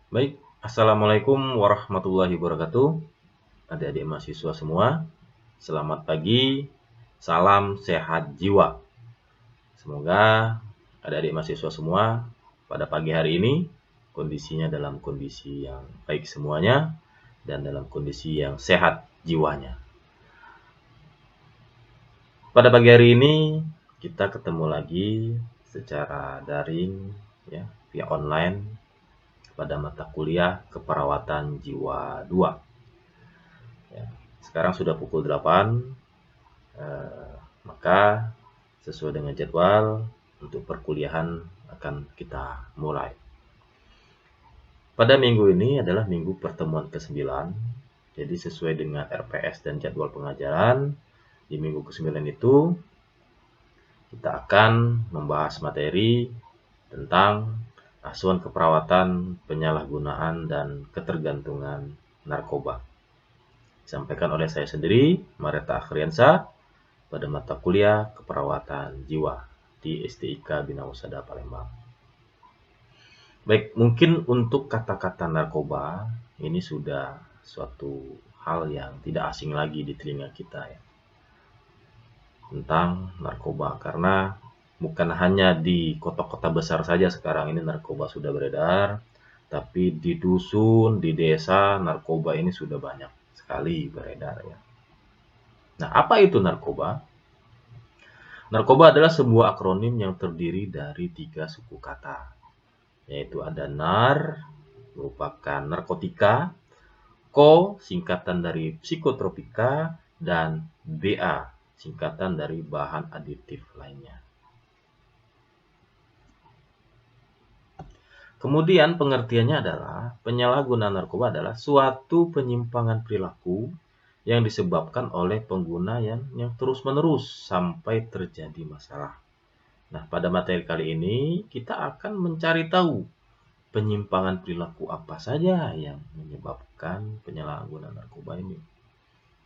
Baik, Assalamualaikum warahmatullahi wabarakatuh. Adik-adik mahasiswa semua, selamat pagi, salam sehat jiwa. Semoga adik-adik mahasiswa semua pada pagi hari ini kondisinya dalam kondisi yang baik semuanya dan dalam kondisi yang sehat jiwanya. Pada pagi hari ini kita ketemu lagi secara daring ya, via online pada mata kuliah Keperawatan Jiwa 2. Ya, sekarang sudah pukul 8, maka sesuai dengan jadwal untuk perkuliahan akan kita mulai. Pada minggu ini adalah minggu pertemuan ke-9, jadi sesuai dengan RPS dan jadwal pengajaran, di minggu ke-9 itu kita akan membahas materi tentang asuhan keperawatan, penyalahgunaan, dan ketergantungan narkoba. Disampaikan oleh saya sendiri, Mareta Akhriansa, pada mata kuliah Keperawatan Jiwa di STIK Bina Husada Palembang. Baik, mungkin untuk kata-kata narkoba, ini sudah suatu hal yang tidak asing lagi di telinga kita ya. Tentang narkoba, karena bukan hanya di kota-kota besar saja sekarang ini narkoba sudah beredar, tapi di dusun, di desa, narkoba ini sudah banyak sekali beredar ya. Nah, apa itu narkoba? Narkoba adalah sebuah akronim yang terdiri dari 3 suku kata, yaitu ada nar, merupakan narkotika, ko, singkatan dari psikotropika, dan ba, singkatan dari bahan aditif lainnya. Kemudian pengertiannya adalah penyalahgunaan narkoba adalah suatu penyimpangan perilaku yang disebabkan oleh pengguna yang terus-menerus sampai terjadi masalah. Nah, pada materi kali ini kita akan mencari tahu penyimpangan perilaku apa saja yang menyebabkan penyalahgunaan narkoba ini.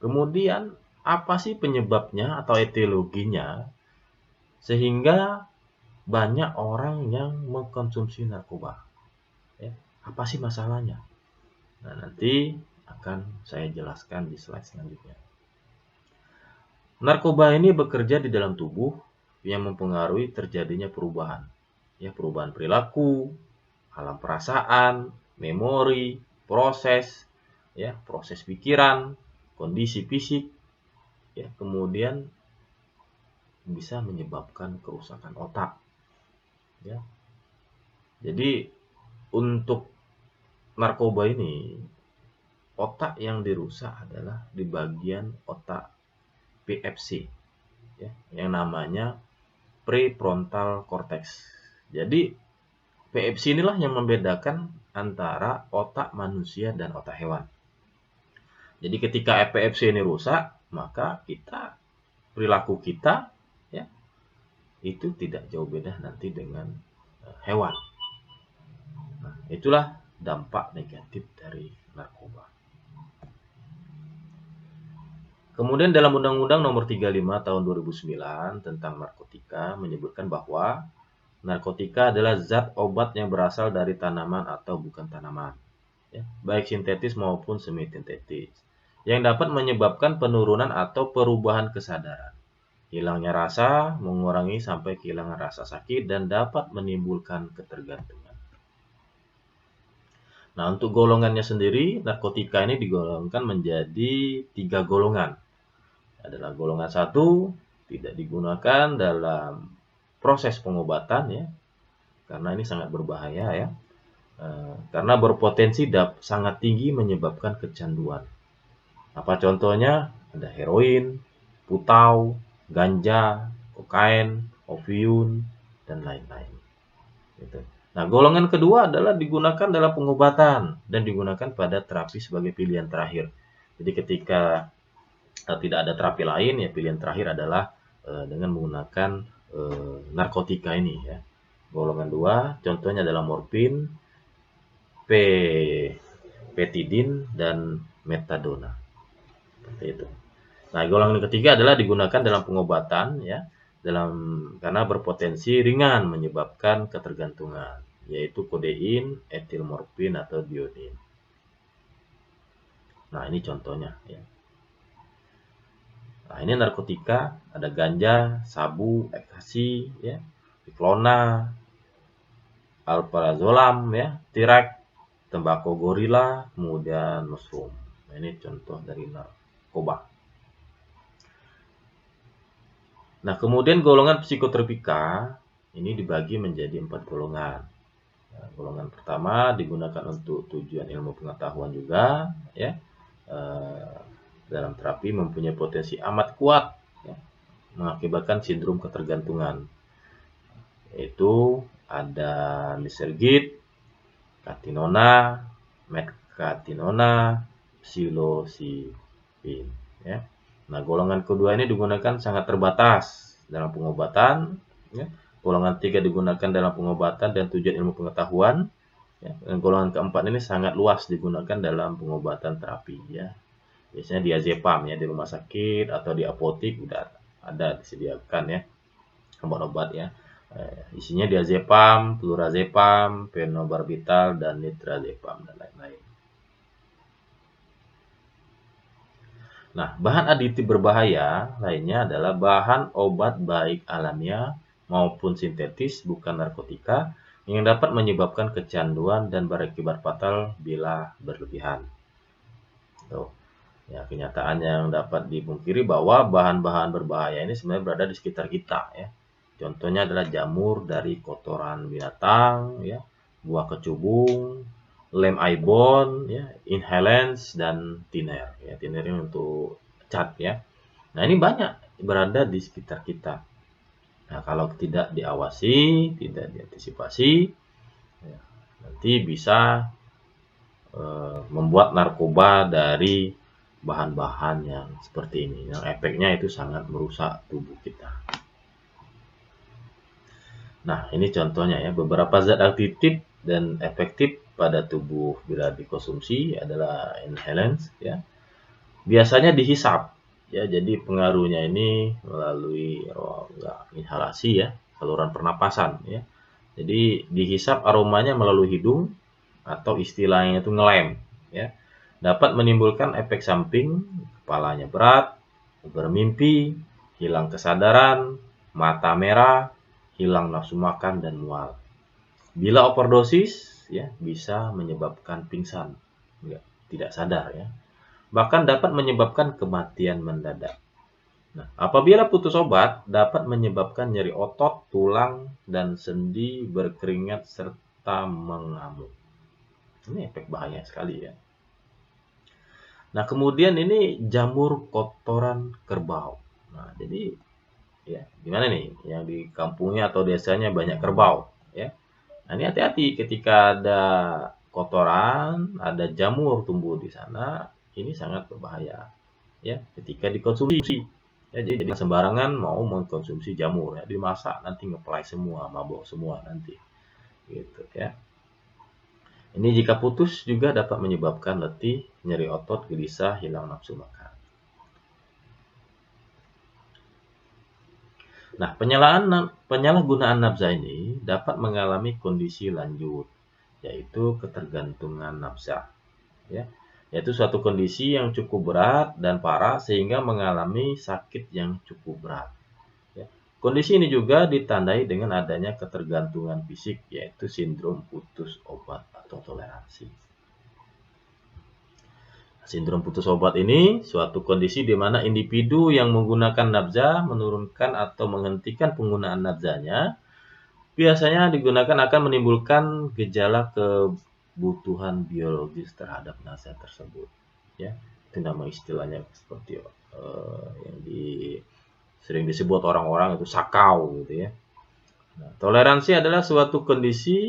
Kemudian, apa sih penyebabnya atau etiologinya sehingga banyak orang yang mengkonsumsi narkoba? Ya, apa sih masalahnya? Nah, nanti akan saya jelaskan di slide selanjutnya. Narkoba ini bekerja di dalam tubuh yang mempengaruhi terjadinya perubahan. Ya, perubahan perilaku, alam perasaan, memori, proses pikiran, kondisi fisik, ya, kemudian bisa menyebabkan kerusakan otak. Ya. Jadi untuk narkoba ini, otak yang dirusak adalah di bagian otak PFC, ya, yang namanya prefrontal cortex. Jadi PFC inilah yang membedakan antara otak manusia dan otak hewan. Jadi ketika PFC ini rusak, maka perilaku kita ya itu tidak jauh beda nanti dengan hewan. Nah, itulah dampak negatif dari narkoba. Kemudian dalam Undang-Undang Nomor 35 Tahun 2009 tentang narkotika menyebutkan bahwa narkotika adalah zat obat yang berasal dari tanaman atau bukan tanaman, ya, baik sintetis maupun semi-sintetis, yang dapat menyebabkan penurunan atau perubahan kesadaran, hilangnya rasa, mengurangi sampai kehilangan rasa sakit, dan dapat menimbulkan ketergantungan. Nah, untuk golongannya sendiri, narkotika ini digolongkan menjadi 3 golongan. Adalah golongan 1, tidak digunakan dalam proses pengobatan ya, karena ini sangat berbahaya ya. Karena berpotensi sangat tinggi menyebabkan kecanduan. Apa contohnya? Ada heroin, putau, ganja, kokain, opium, dan lain-lain. Gitu. Nah, golongan kedua adalah digunakan dalam pengobatan dan digunakan pada terapi sebagai pilihan terakhir. Jadi ketika tidak ada terapi lain, ya pilihan terakhir adalah dengan menggunakan narkotika ini ya. Golongan 2 contohnya adalah morfin, petidin, dan metadona. Seperti itu. Nah, golongan ketiga adalah digunakan dalam pengobatan ya, karena berpotensi ringan menyebabkan ketergantungan, yaitu kodein, etilmorfin atau diodin. Nah, ini contohnya ya. Nah, ini narkotika, ada ganja, sabu, ekstasi, ya, diklona, alprazolam, ya, tirak, tembakau gorila, kemudian mushroom. Nah, ini contoh dari narkoba. Nah, kemudian golongan psikotropika ini dibagi menjadi 4 golongan. Nah, golongan pertama digunakan untuk tujuan ilmu pengetahuan juga, ya. Dalam terapi mempunyai potensi amat kuat, ya, mengakibatkan sindrom ketergantungan. Yaitu ada lisergid, katinona, metkatinona, psilocybin, ya. Nah, golongan kedua ini digunakan sangat terbatas dalam pengobatan, ya. Golongan 3 digunakan dalam pengobatan dan tujuan ilmu pengetahuan, ya. Dan golongan keempat ini sangat luas digunakan dalam pengobatan terapi, ya. Biasanya diazepam, ya, di rumah sakit atau di apotik udah ada disediakan, ya, obat-obat, ya. Isinya diazepam, flurazepam, phenobarbital, dan nitrazepam, dan lain-lain. Nah, bahan aditif berbahaya lainnya adalah bahan obat baik alamiah maupun sintetis bukan narkotika yang dapat menyebabkan kecanduan dan berakibat fatal bila berlebihan. Tuh. Ya, kenyataan yang dapat dipungkiri bahwa bahan-bahan berbahaya ini sebenarnya berada di sekitar kita, ya. Contohnya adalah jamur dari kotoran binatang, ya, buah kecubung, lem ibon, ya, inhalants, dan tiner. Ya, tiner ini untuk cat, ya. Nah, ini banyak berada di sekitar kita. Nah, kalau tidak diawasi, tidak diantisipasi, ya, nanti bisa membuat narkoba dari bahan-bahan yang seperti ini, yang efeknya itu sangat merusak tubuh kita. Nah, ini contohnya, ya, beberapa zat aktif dan efektif pada tubuh bila dikonsumsi adalah inhalants, ya. Biasanya dihisap, ya, jadi pengaruhnya ini melalui inhalasi, ya, saluran pernapasan, ya. Jadi dihisap aromanya melalui hidung atau istilahnya itu ngelem, ya. Dapat menimbulkan efek samping, kepalanya berat, bermimpi, hilang kesadaran, mata merah, hilang nafsu makan, dan mual. Bila overdosis, ya, bisa menyebabkan pingsan, tidak sadar, ya. Bahkan dapat menyebabkan kematian mendadak. Nah, apabila putus obat, dapat menyebabkan nyeri otot, tulang, dan sendi, berkeringat, serta mengamuk. Ini efek bahaya sekali, ya. Nah, kemudian ini jamur kotoran kerbau. Nah, jadi, ya, gimana nih yang di kampungnya atau desanya banyak kerbau, ya. Nah, ini hati-hati ketika ada kotoran, ada jamur tumbuh di sana, ini sangat berbahaya, ya, ketika dikonsumsi. Ya, jadi sembarangan mau mengkonsumsi jamur, ya, dimasak nanti ngeplay semua, mabuk semua nanti. Gitu, ya. Ini jika putus juga dapat menyebabkan letih, nyeri otot, gelisah, hilang nafsu makan. Nah, penyalahgunaan nafza ini dapat mengalami kondisi lanjut, yaitu ketergantungan nafza, ya. Yaitu suatu kondisi yang cukup berat dan parah sehingga mengalami sakit yang cukup berat. Ya. Kondisi ini juga ditandai dengan adanya ketergantungan fisik, yaitu sindrom putus obat atau toleransi. Sindrom putus obat ini suatu kondisi di mana individu yang menggunakan nafza menurunkan atau menghentikan penggunaan nafzanya. Biasanya digunakan akan menimbulkan gejala kebutuhan biologis terhadap nafza tersebut. Ya, itu nama istilahnya seperti yang sering disebut orang-orang itu sakau, gitu, ya. Nah, toleransi adalah suatu kondisi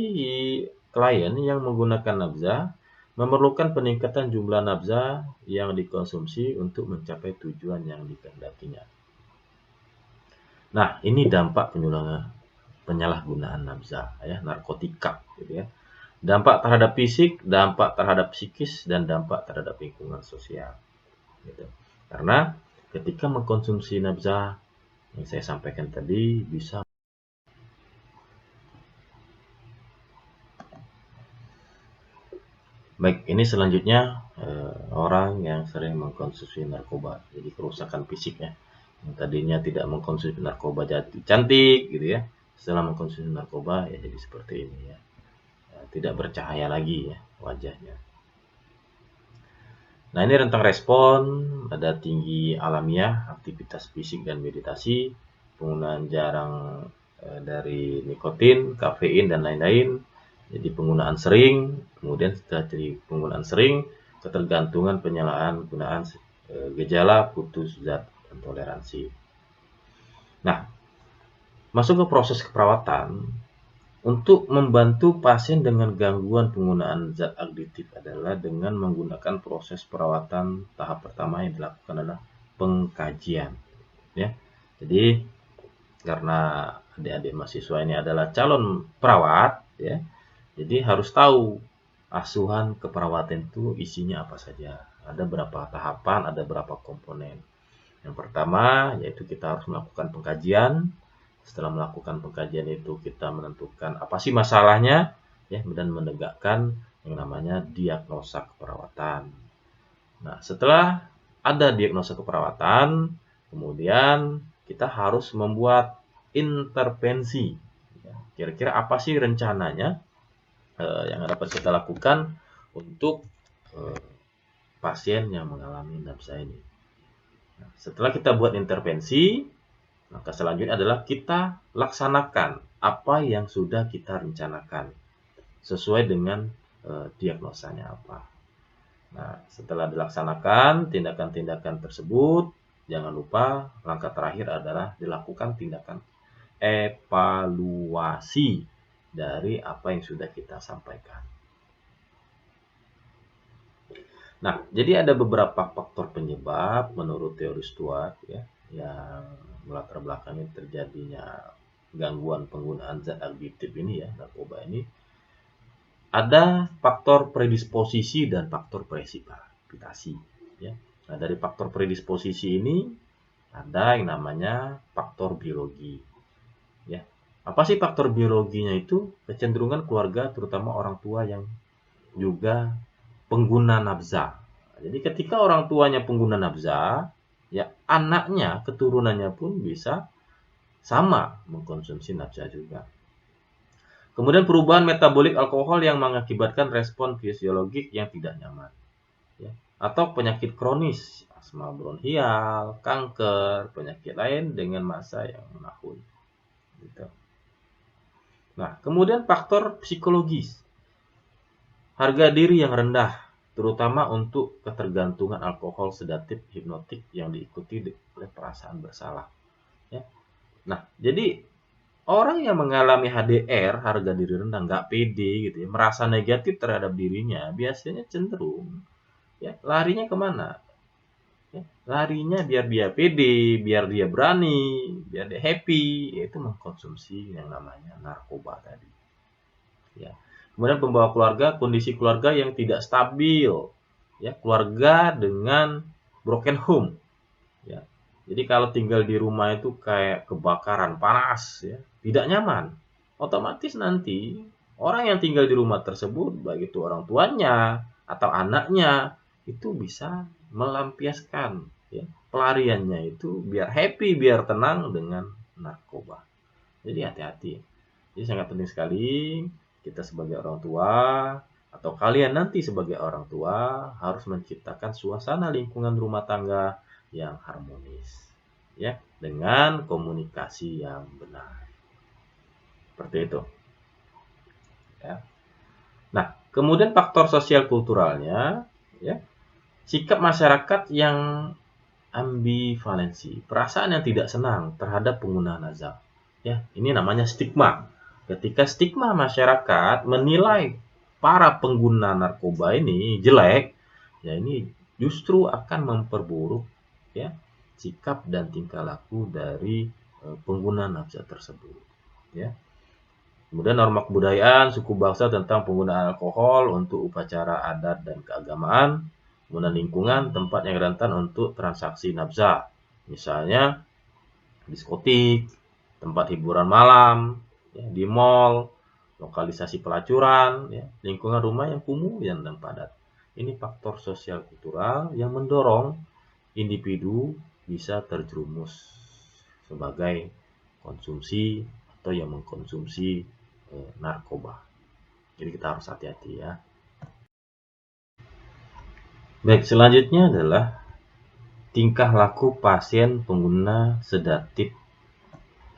klien yang menggunakan nafza memerlukan peningkatan jumlah nafza yang dikonsumsi untuk mencapai tujuan yang dikehendakinya. Nah, ini dampak penyalahgunaan nafza, ya, narkotika, gitu, ya. Dampak terhadap fisik, dampak terhadap psikis, dan dampak terhadap lingkungan sosial, gitu. Karena ketika mengkonsumsi nafza yang saya sampaikan tadi bisa Baik, ini selanjutnya orang yang sering mengkonsumsi narkoba. Jadi kerusakan fisiknya. Yang tadinya tidak mengkonsumsi narkoba jadi cantik gitu ya. Setelah mengkonsumsi narkoba ya jadi seperti ini ya. Tidak bercahaya lagi ya wajahnya. Nah, ini rentang respon, ada tinggi alamiah, aktivitas fisik dan meditasi, penggunaan jarang dari nikotin, kafein dan lain-lain. Jadi penggunaan sering, kemudian setelah jadi penggunaan sering, ketergantungan penggunaan gejala putus zat dan toleransi. Nah, masuk ke proses keperawatan. Untuk membantu pasien dengan gangguan penggunaan zat adiktif adalah dengan menggunakan proses perawatan tahap pertama yang dilakukan adalah pengkajian. Ya, jadi karena adik-adik mahasiswa ini adalah calon perawat, ya, jadi harus tahu asuhan keperawatan itu isinya apa saja. Ada berapa tahapan, ada berapa komponen. Yang pertama yaitu kita harus melakukan pengkajian. Setelah melakukan pengkajian itu kita menentukan apa sih masalahnya ya dan menegakkan yang namanya diagnosa keperawatan. Nah, setelah ada diagnosa keperawatan, kemudian kita harus membuat intervensi. Kira-kira apa sih rencananya yang dapat kita lakukan untuk pasien yang mengalami nafsa ini. Nah, setelah kita buat intervensi, maka selanjutnya adalah kita laksanakan apa yang sudah kita rencanakan sesuai dengan diagnosanya apa. Nah, setelah dilaksanakan tindakan-tindakan tersebut, jangan lupa langkah terakhir adalah dilakukan tindakan evaluasi dari apa yang sudah kita sampaikan. Nah, jadi ada beberapa faktor penyebab menurut teori Stuart ya, yang melatar belakangi terjadinya gangguan penggunaan zat adiktif ini ya, narkoba ini. Ada faktor predisposisi dan faktor presipitasi ya. Nah, dari faktor predisposisi ini ada yang namanya faktor biologi ya. Apa sih faktor biologinya itu? Kecenderungan keluarga terutama orang tua yang juga pengguna nafza. Jadi ketika orang tuanya pengguna nafza, ya anaknya, keturunannya pun bisa sama mengkonsumsi nafza juga. Kemudian perubahan metabolik alkohol yang mengakibatkan respon fisiologik yang tidak nyaman. Ya. Atau penyakit kronis, asma bronhial, kanker, penyakit lain dengan masa yang menahun. Gitu. Nah, kemudian faktor psikologis. Harga diri yang rendah, terutama untuk ketergantungan alkohol sedatif hipnotik yang diikuti oleh perasaan bersalah. Ya. Nah, jadi orang yang mengalami HDR, harga diri rendah, nggak pede gitu ya, merasa negatif terhadap dirinya, biasanya cenderung ya larinya kemana? Ya, larinya biar dia pede, biar dia berani, biar dia happy, yaitu mengkonsumsi yang namanya narkoba tadi. Ya. Kemudian pembawa keluarga, kondisi keluarga yang tidak stabil, ya, keluarga dengan broken home, ya. Jadi kalau tinggal di rumah itu kayak kebakaran, panas, ya, tidak nyaman. Otomatis nanti orang yang tinggal di rumah tersebut, baik itu orang tuanya atau anaknya, itu bisa melampiaskan ya, pelariannya itu biar happy, biar tenang dengan narkoba. Jadi hati-hati. Jadi sangat penting sekali kita sebagai orang tua atau kalian nanti sebagai orang tua harus menciptakan suasana lingkungan rumah tangga yang harmonis ya, dengan komunikasi yang benar. Seperti itu. Ya. Nah, kemudian faktor sosial kulturalnya ya, sikap masyarakat yang ambivalensi, perasaan yang tidak senang terhadap penggunaan azab. Ya, ini namanya stigma. Ketika stigma masyarakat menilai para pengguna narkoba ini jelek, ya ini justru akan memperburuk ya sikap dan tingkah laku dari pengguna nafza tersebut. Ya. Kemudian norma kebudayaan suku bangsa tentang penggunaan alkohol untuk upacara adat dan keagamaan, kemudian lingkungan tempat yang rentan untuk transaksi nafza, misalnya diskotik, tempat hiburan malam, ya, di mall, lokalisasi pelacuran, ya, lingkungan rumah yang kumuh dan padat. Ini faktor sosial kultural yang mendorong individu bisa terjerumus sebagai konsumsi atau yang mengkonsumsi narkoba. Jadi kita harus hati-hati ya. Baik, selanjutnya adalah tingkah laku pasien pengguna sedatif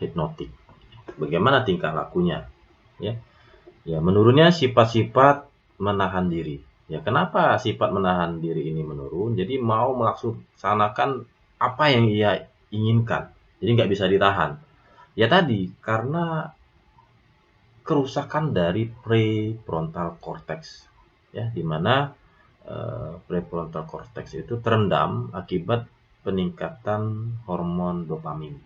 hipnotik. Bagaimana tingkah lakunya? Ya, menurunnya sifat-sifat menahan diri. Ya, kenapa sifat menahan diri ini menurun? Jadi mau melaksanakan apa yang ia inginkan. Jadi nggak bisa ditahan. Ya tadi, karena kerusakan dari prefrontal cortex. Ya, di mana prefrontal cortex itu terendam akibat peningkatan hormon dopamin.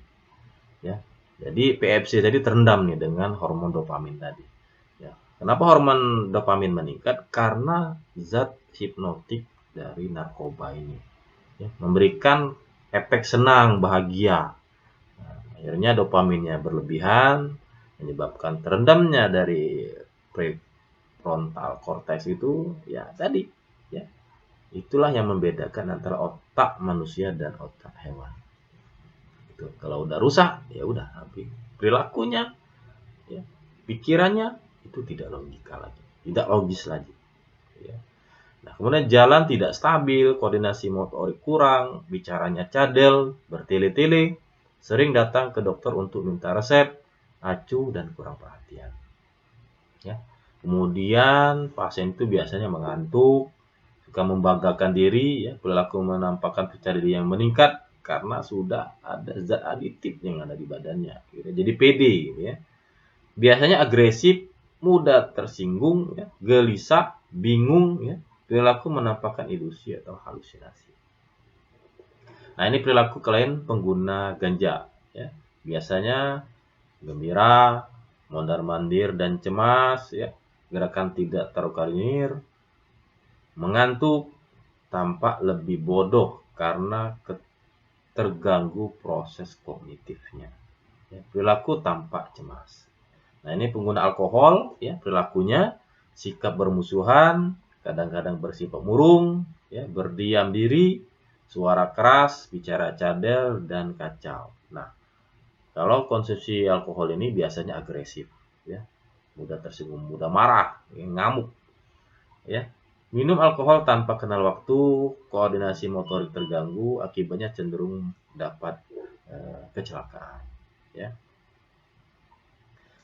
Ya, jadi PFC tadi terendam nih dengan hormon dopamin tadi. Ya, kenapa hormon dopamin meningkat? Karena zat hipnotik dari narkoba ini ya, memberikan efek senang, bahagia. Nah, akhirnya dopaminnya berlebihan, menyebabkan terendamnya dari prefrontal cortex itu ya tadi ya. Itulah yang membedakan antara otak manusia dan otak hewan. Itu kalau udah rusak ya udah, tapi perilakunya ya, pikirannya itu tidak logika lagi, tidak logis lagi ya. Nah, kemudian jalan tidak stabil, koordinasi motorik kurang, bicaranya cadel, bertele-tele, sering datang ke dokter untuk minta resep, acuh dan kurang perhatian ya. Kemudian pasien itu biasanya mengantuk, suka membanggakan diri, ya, perilaku menampakkan percaya diri yang meningkat karena sudah ada zat aditif yang ada di badannya. Gitu. Jadi pede, gitu ya. Biasanya agresif, mudah tersinggung, ya, gelisah, bingung, ya, perilaku menampakkan ilusi atau halusinasi. Nah, ini perilaku klien pengguna ganja, ya. Biasanya gembira, mondar-mandir dan cemas, ya, gerakan tidak terkoordinir, mengantuk, tampak lebih bodoh karena terganggu proses kognitifnya. Ya, perilaku tampak cemas. Nah, ini pengguna alkohol, ya, perilakunya sikap bermusuhan, kadang-kadang bersifat murung, ya, berdiam diri, suara keras, bicara cadel dan kacau. Nah, kalau konsumsi alkohol ini biasanya agresif, ya, mudah tersinggung, mudah marah, ya, ngamuk, ya. Minum alkohol tanpa kenal waktu, koordinasi motorik terganggu, akibatnya cenderung dapat kecelakaan. Ya.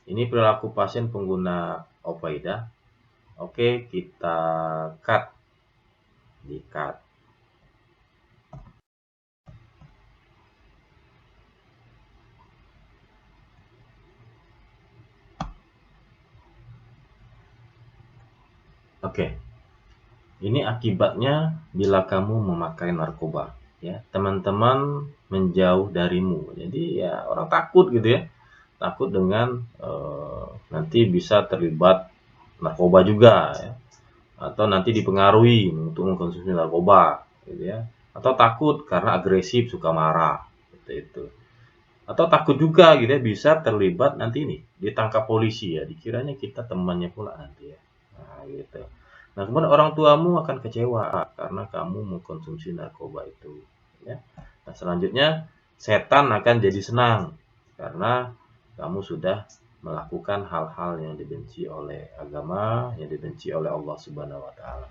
Ini perilaku pasien pengguna opioida. Oke, kita cut. Di cut. Oke. Ini akibatnya bila kamu memakai narkoba, ya. Teman-teman menjauh darimu. Jadi ya orang takut gitu ya. Takut dengan nanti bisa terlibat narkoba juga ya. Atau nanti dipengaruhi untuk mengkonsumsi narkoba gitu ya. Atau takut karena agresif, suka marah gitu itu. Atau takut juga gitu ya bisa terlibat nanti ini ditangkap polisi ya. Dikiranya kita temannya pula nanti ya. Nah, gitu. Nah, kemudian orang tuamu akan kecewa karena kamu mengkonsumsi narkoba itu. Ya. Nah, selanjutnya setan akan jadi senang karena kamu sudah melakukan hal-hal yang dibenci oleh agama, yang dibenci oleh Allah Subhanahu wa Ta'ala.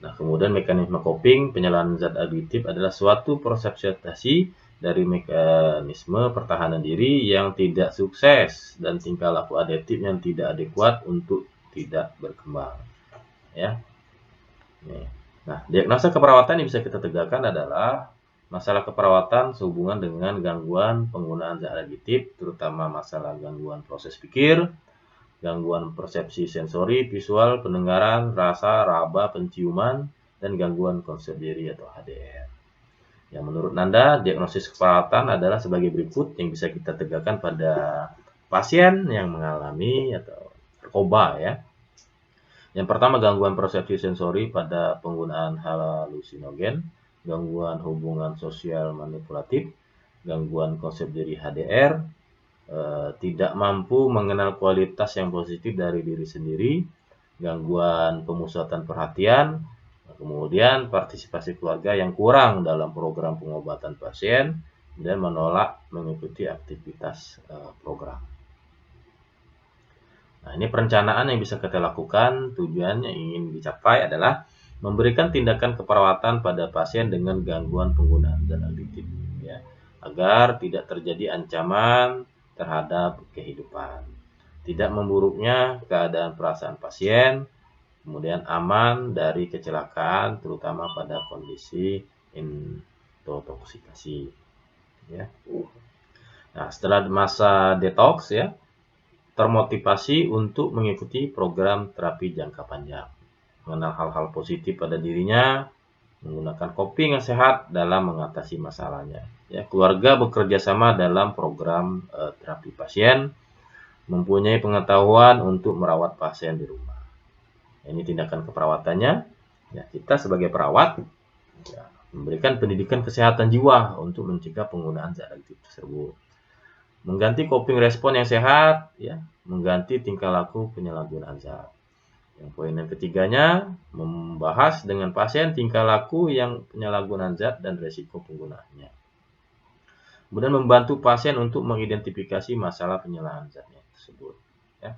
Nah, kemudian mekanisme coping, penyalahan zat aditif adalah suatu persepsi dari mekanisme pertahanan diri yang tidak sukses dan tingkah laku adaptif yang tidak adekuat untuk tidak berkembang. Ya. Nah, diagnosa keperawatan yang bisa kita tegakkan adalah masalah keperawatan sehubungan dengan gangguan penggunaan zat aditif, terutama masalah gangguan proses pikir, gangguan persepsi sensori, visual, pendengaran, rasa, raba, penciuman, dan gangguan konsep diri atau HDR. Yang menurut Nanda, diagnosis keperawatan adalah sebagai berikut yang bisa kita tegakkan pada pasien yang mengalami atau narkoba ya. Yang pertama gangguan persepsi sensori pada penggunaan halusinogen, gangguan hubungan sosial manipulatif, gangguan konsep diri HDR, tidak mampu mengenal kualitas yang positif dari diri sendiri, gangguan pemusatan perhatian, kemudian partisipasi keluarga yang kurang dalam program pengobatan pasien, dan menolak mengikuti aktivitas program. Nah, ini perencanaan yang bisa kita lakukan. Tujuannya ingin dicapai adalah memberikan tindakan keperawatan pada pasien dengan gangguan penggunaan zat adiktif, ya, agar tidak terjadi ancaman terhadap kehidupan, tidak memburuknya keadaan perasaan pasien, kemudian aman dari kecelakaan, terutama pada kondisi intoksikasi. Ya. Nah, setelah masa detox, ya, termotivasi untuk mengikuti program terapi jangka panjang, mengenal hal-hal positif pada dirinya, menggunakan coping yang sehat dalam mengatasi masalahnya. Ya, keluarga bekerja sama dalam program terapi pasien, mempunyai pengetahuan untuk merawat pasien di rumah. Ini tindakan keperawatannya. Ya, kita sebagai perawat, ya, memberikan pendidikan kesehatan jiwa untuk mencegah penggunaan zat adiktif tersebut. Mengganti coping respon yang sehat, ya, mengganti tingkah laku penyalahgunaan zat. Yang poin yang ketiganya, membahas dengan pasien tingkah laku yang penyalahgunaan zat dan resiko penggunaannya. Kemudian membantu pasien untuk mengidentifikasi masalah penyalahan zatnya tersebut. Ya.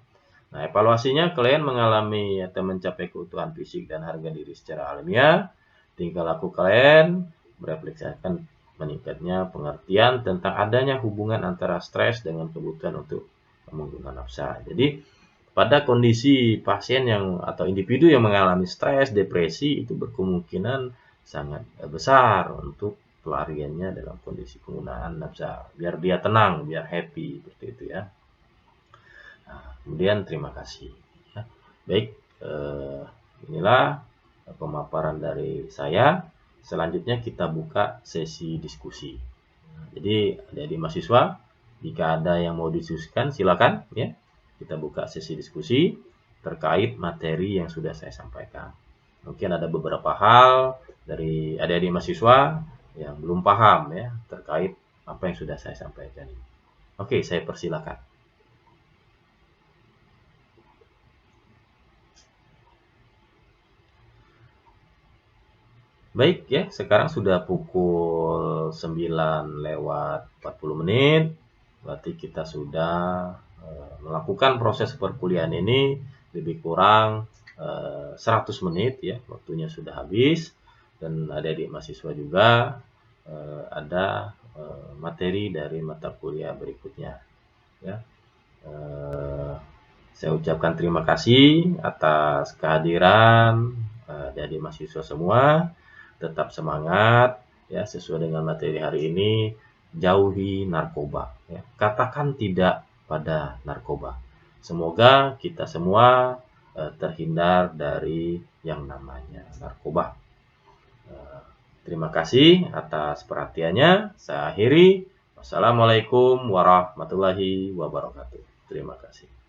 Nah, evaluasinya, klien mengalami atau mencapai keutuhan fisik dan harga diri secara alamiah. Tingkah laku klien merefleksikan meningkatnya pengertian tentang adanya hubungan antara stres dengan kebutuhan untuk menggunakan nafsa. Jadi pada kondisi pasien yang atau individu yang mengalami stres, depresi, itu berkemungkinan sangat besar untuk pelariannya dalam kondisi penggunaan nafsa, biar dia tenang, biar happy, seperti itu, ya. Nah, kemudian terima kasih. Ya. Baik, inilah pemaparan dari saya. Selanjutnya kita buka sesi diskusi. Jadi adik-adik mahasiswa, jika ada yang mau didiskusikan silakan, ya. Kita buka sesi diskusi terkait materi yang sudah saya sampaikan. Mungkin ada beberapa hal dari adik-adik mahasiswa yang belum paham, ya, terkait apa yang sudah saya sampaikan. Oke, saya persilakan. Baik, ya, sekarang sudah pukul 9:40 menit. Berarti kita sudah melakukan proses perkuliahan ini lebih kurang 100 menit, ya, waktunya sudah habis. Dan adik-adik mahasiswa juga ada materi dari mata kuliah berikutnya, ya. Saya ucapkan terima kasih atas kehadiran adik-adik mahasiswa semua. Tetap semangat, ya, sesuai dengan materi hari ini. Jauhi narkoba, ya. Katakan tidak pada narkoba. Semoga kita semua terhindar dari yang namanya narkoba. Terima kasih atas perhatiannya. Saya akhiri. Wassalamualaikum warahmatullahi wabarakatuh. Terima kasih.